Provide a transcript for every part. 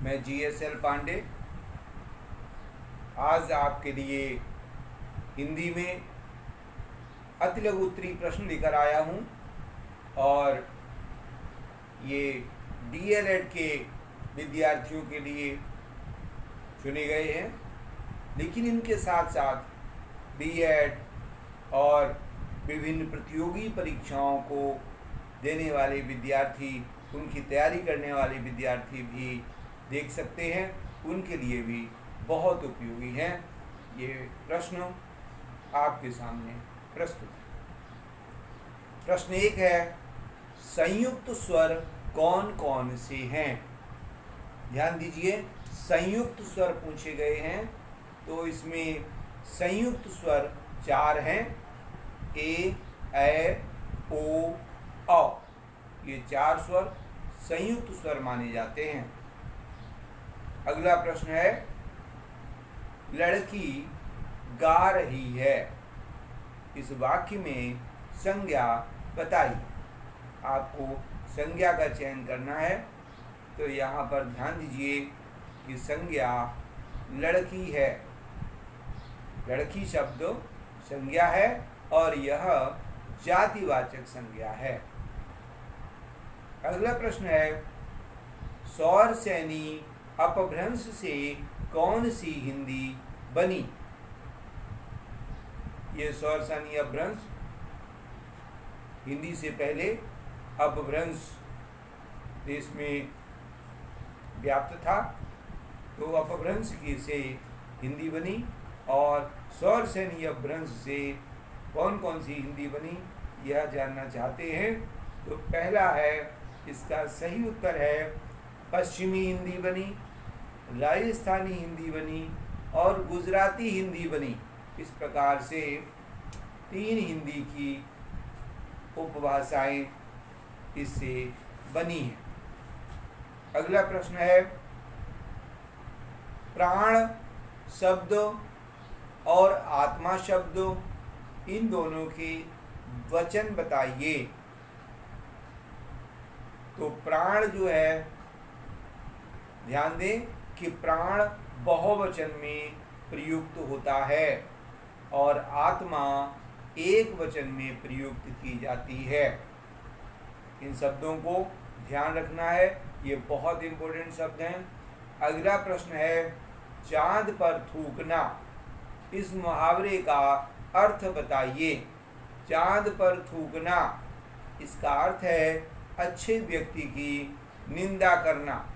मैं GSL पांडे आज आपके लिए हिंदी में अति लघु उत्तरीय प्रश्न लेकर आया हूँ और ये DLED के विद्यार्थियों के लिए चुने गए हैं, लेकिन इनके साथ साथ B.Ed और विभिन्न प्रतियोगी परीक्षाओं को देने वाले विद्यार्थी, उनकी तैयारी करने वाले विद्यार्थी भी देख सकते हैं। उनके लिए भी बहुत उपयोगी हैं। ये प्रश्न आपके सामने प्रस्तुत है। प्रश्न 1 है, संयुक्त स्वर कौन कौन से हैं? ध्यान दीजिए, संयुक्त स्वर पूछे गए हैं तो इसमें संयुक्त स्वर 4 हैं। ए, ऐ, ओ, औ। ये 4 स्वर संयुक्त स्वर माने जाते हैं। अगला प्रश्न है, लड़की गा रही है। इस वाक्य में संज्ञा बताइए। आपको संज्ञा का चयन करना है, तो यहाँ पर ध्यान दीजिए कि संज्ञा लड़की है। लड़की शब्द संज्ञा है और यह जातिवाचक संज्ञा है। अगला प्रश्न है, सौरसेनी अपभ्रंश से कौन सी हिंदी बनी? ये सौरसेनी अपभ्रंश हिंदी से पहले अपभ्रंश देश में व्याप्त था, तो अपभ्रंश की से हिंदी बनी। और सौरसेनी अपभ्रंश से कौन कौन सी हिंदी बनी, यह जानना चाहते हैं। तो पहला है, इसका सही उत्तर है पश्चिमी हिंदी बनी, राजस्थानी हिंदी बनी और गुजराती हिंदी बनी। इस प्रकार से 3 हिंदी की उपभाषाएं इससे बनी हैं। अगला प्रश्न है, प्राण शब्द और आत्मा शब्द, इन दोनों के वचन बताइए। तो प्राण जो है, ध्यान दें कि प्राण बहुवचन में प्रयुक्त होता है और आत्मा एक वचन में प्रयुक्त की जाती है। इन शब्दों को ध्यान रखना है, ये बहुत इंपॉर्टेंट शब्द हैं। अगला प्रश्न है, चांद पर थूकना, इस मुहावरे का अर्थ बताइए। चांद पर थूकना, इसका अर्थ है अच्छे व्यक्ति की निंदा करना।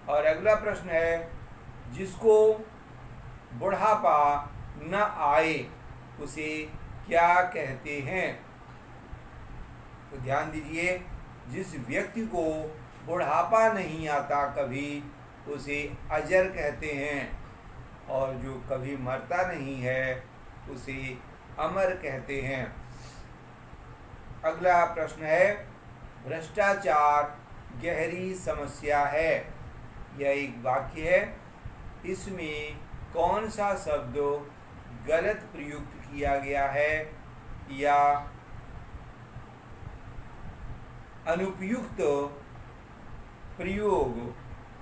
और अगला प्रश्न है, जिसको बुढ़ापा न आए उसे क्या कहते हैं? तो ध्यान दीजिए, जिस व्यक्ति को बुढ़ापा नहीं आता कभी, उसे अजर कहते हैं, और जो कभी मरता नहीं है उसे अमर कहते हैं। अगला प्रश्न है, भ्रष्टाचार गहरी समस्या है। यह एक वाक्य है, इसमें कौन सा शब्द गलत प्रयुक्त किया गया है या अनुपयुक्त प्रयोग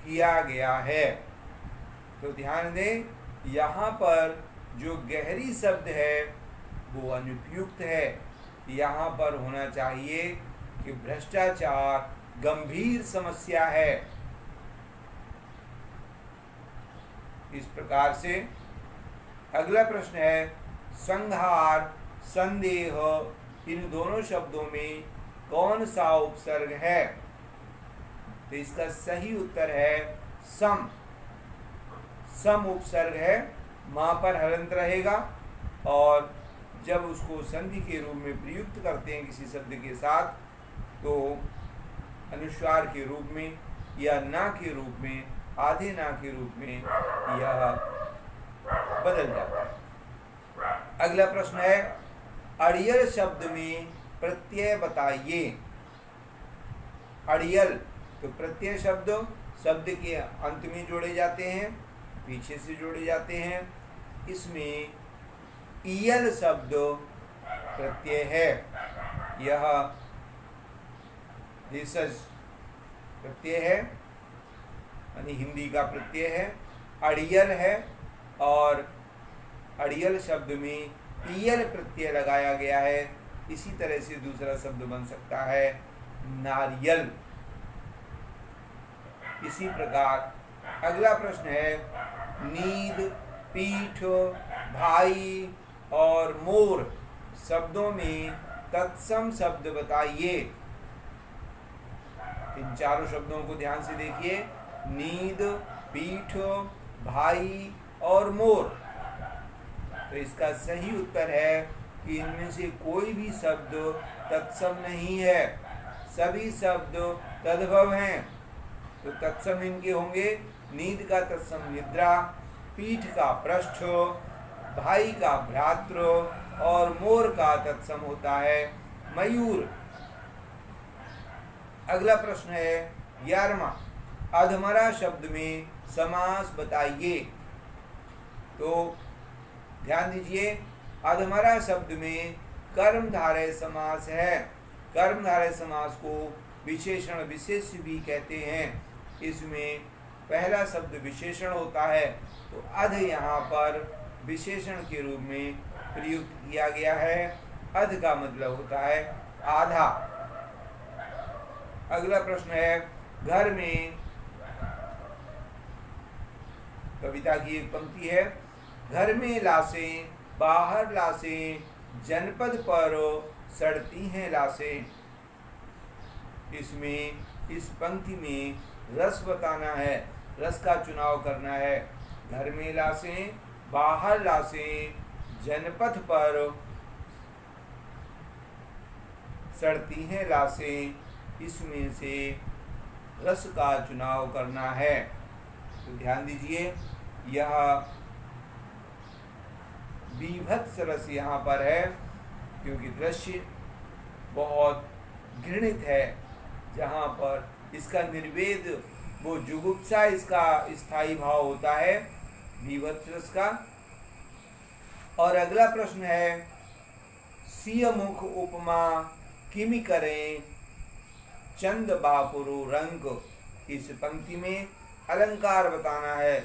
किया गया है? तो ध्यान दें, यहाँ पर जो गहरी शब्द है वो अनुपयुक्त है। यहाँ पर होना चाहिए कि भ्रष्टाचार गंभीर समस्या है। इस प्रकार से अगला प्रश्न है, संहार संदेह, इन दोनों शब्दों में कौन सा उपसर्ग है? तो इसका सही उत्तर है सम। सम उपसर्ग है, मां पर हलंत रहेगा और जब उसको संधि के रूप में प्रयुक्त करते हैं किसी शब्द के साथ, तो अनुस्वार के रूप में या ना के रूप में, आधे ना के रूप में यह बदल जाता है। अगला प्रश्न है, अड़ियल शब्द में प्रत्यय बताइए। अड़ियल, तो प्रत्यय शब्द शब्द के अंत में जोड़े जाते हैं, पीछे से जोड़े जाते हैं। इसमें इयल शब्द प्रत्यय है, यह भेषज प्रत्यय है यानी हिंदी का प्रत्यय है, अड़ियल है, और अड़ियल शब्द में ईयल प्रत्यय लगाया गया है। इसी तरह से दूसरा शब्द बन सकता है नारियल। इसी प्रकार अगला प्रश्न है, नीद, पीठ, भाई और मोर शब्दों में तत्सम शब्द बताइए। इन चारों शब्दों को ध्यान से देखिए, नीद, पीठ, भाई और मोर। तो इसका सही उत्तर है कि इनमें से कोई भी शब्द तत्सम नहीं है, सभी शब्द तद्भव हैं। तो तत्सम इनके होंगे, नींद का तत्सम निद्रा, पीठ का पृष्ठ, भाई का भ्रातृ और मोर का तत्सम होता है मयूर। अगला प्रश्न है 11वां, अधमरा शब्द में समास बताइए। तो ध्यान दीजिए, अधमरा शब्द में कर्मधारय समास है। कर्मधारय समास को विशेषण विशेष्य भी कहते हैं। इसमें पहला शब्द विशेषण होता है, तो अध यहाँ पर विशेषण के रूप में प्रयुक्त किया गया है। अध का मतलब होता है आधा। अगला प्रश्न है, घर में, कविता की एक पंक्ति है, घर में लाशें, बाहर लाशें, जनपद पर सड़ती हैं लाशें। इसमें इस पंक्ति में रस बताना है, रस का चुनाव करना है। घर में लाशें, बाहर लाशें, जनपथ पर सड़ती हैं लाशें, इसमें से रस का चुनाव करना है। तो ध्यान दीजिए, यह बीभत्स रस यहाँ पर है, क्योंकि दृश्य बहुत घृणित है, जहाँ पर इसका निर्वेद, वो जुगुप्सा इसका स्थायी भाव होता है बीभत्स रस का। और अगला प्रश्न है, सिय मुख उपमा किमि करें चंद बापुरु रंग। इस पंक्ति में अलंकार बताना है।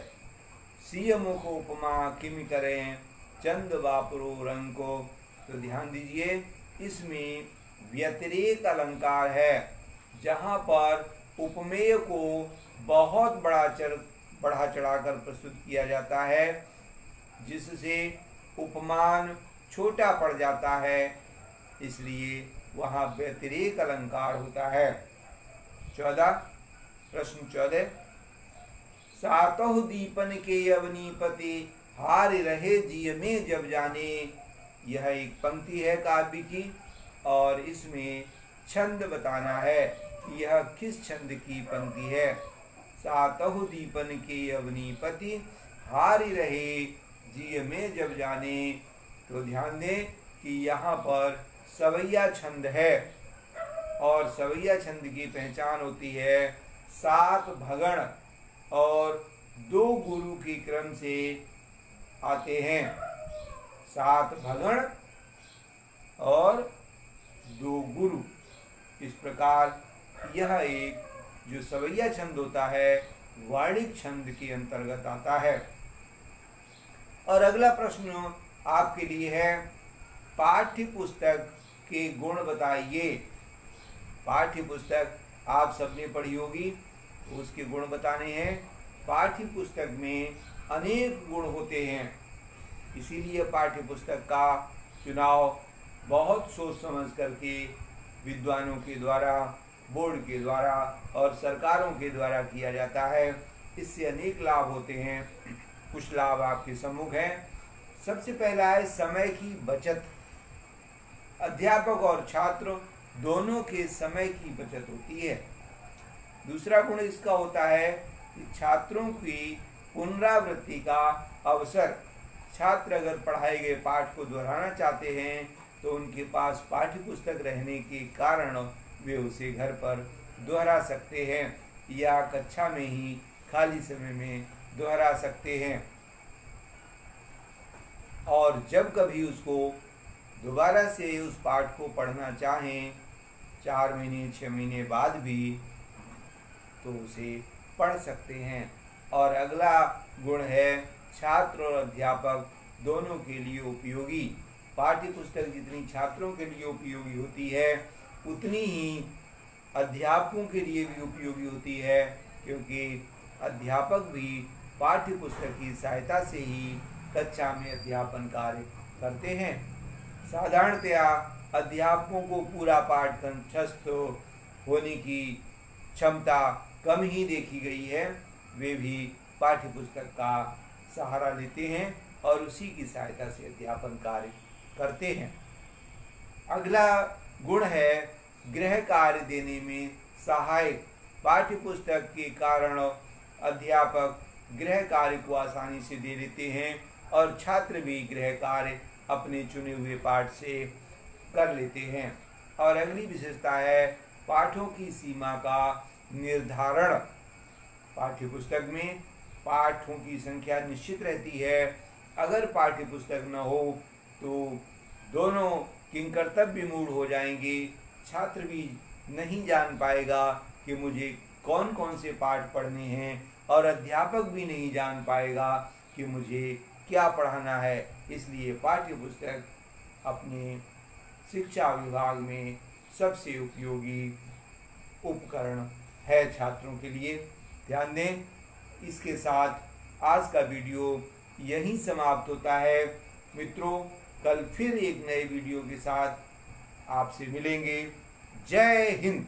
सिय मुख उपमा किमि करें चंद बापुरु रंग को। तो ध्यान दीजिए, इसमें व्यतिरेक अलंकार है, जहाँ पर उपमेय को बहुत बढ़ा चढ़ाकर प्रस्तुत किया जाता है, जिससे उपमान छोटा पड़ जाता है, इसलिए वहाँ व्यतिरेक अलंकार होता है। 14, प्रश्न 14, सातों दीपन के अवनीपति हार रहे जिय में जब जाने। यह एक पंक्ति है काव्य की, और इसमें छंद बताना है कि यह किस छंद की पंक्ति है। सातहु दीपन के अवनीपति हारि रहे जिय में जब जाने। तो ध्यान दें कि यहाँ पर सवैया छंद है, और सवैया छंद की पहचान होती है 7 भगण और 2 गुरु के क्रम से आते हैं। 7 भगण और 2 गुरु, इस प्रकार यह एक जो सवैया छंद होता है वाणिक छंद के अंतर्गत आता है। और अगला प्रश्न आपके लिए है, पाठ्य पुस्तक के गुण बताइए। पाठ्य पुस्तक आप सबने पढ़ी होगी, उसके गुण बताने हैं। पाठ्य पुस्तक में अनेक गुण होते हैं, इसीलिए पाठ्य पुस्तक का चुनाव बहुत सोच समझ करके विद्वानों के द्वारा, बोर्ड के द्वारा और सरकारों के द्वारा किया जाता है। इससे अनेक लाभ होते हैं। कुछ लाभ आपके सम्मुख हैं। सबसे पहला है समय की बचत। अध्यापक और छात्र दोनों के समय की बचत होती है। दूसरा गुण इसका होता है कि छात्रों की पुनरावृत्ति का अवसर। छात्र अगर पढ़ाए गए पाठ को दोहराना चाहते हैं तो उनके पास पाठ्य पुस्तक रहने के कारण वे उसे घर पर दोहरा सकते हैं, या कक्षा में ही खाली समय में दोहरा सकते हैं। और जब कभी उसको दोबारा से उस पाठ को पढ़ना चाहें 4 महीने 6 महीने बाद भी, तो उसे पढ़ सकते हैं। और अगला गुण है छात्र और अध्यापक दोनों के लिए उपयोगी। पाठ्य पुस्तक जितनी छात्रों के लिए उपयोगी होती है उतनी ही अध्यापकों के लिए भी उपयोगी होती है, क्योंकि अध्यापक भी पाठ्य पुस्तक की सहायता से ही कक्षा में अध्यापन कार्य करते हैं। साधारणतया अध्यापकों को पूरा पाठ कंठस्थ होने की क्षमता कम ही देखी गई है। वे भी पाठ्य पुस्तक का सहारा लेते हैं और उसी की सहायता से अध्यापन कार्य करते हैं। अगला गुण है गृह कार्य देने में सहायक। पाठ्य पुस्तक के कारण अध्यापक गृह कार्य को आसानी से दे देते हैं और छात्र भी गृह कार्य अपने चुने हुए पाठ से कर लेते हैं। और अगली विशेषता है पाठों की सीमा का निर्धारण। पाठ्य पुस्तक में पाठों की संख्या निश्चित रहती है। अगर पाठ्य पुस्तक न हो तो दोनों किंकर्तव्य मूड हो जाएंगे। छात्र भी नहीं जान पाएगा कि मुझे कौन कौन से पाठ पढ़ने हैं और अध्यापक भी नहीं जान पाएगा कि मुझे क्या पढ़ाना है। इसलिए पाठ्य पुस्तक अपने शिक्षा विभाग में सबसे उपयोगी उपकरण है छात्रों के लिए। ध्यान दें। इसके साथ आज का वीडियो यहीं समाप्त होता है। मित्रों, कल फिर एक नए वीडियो के साथ आपसे मिलेंगे। जय हिंद।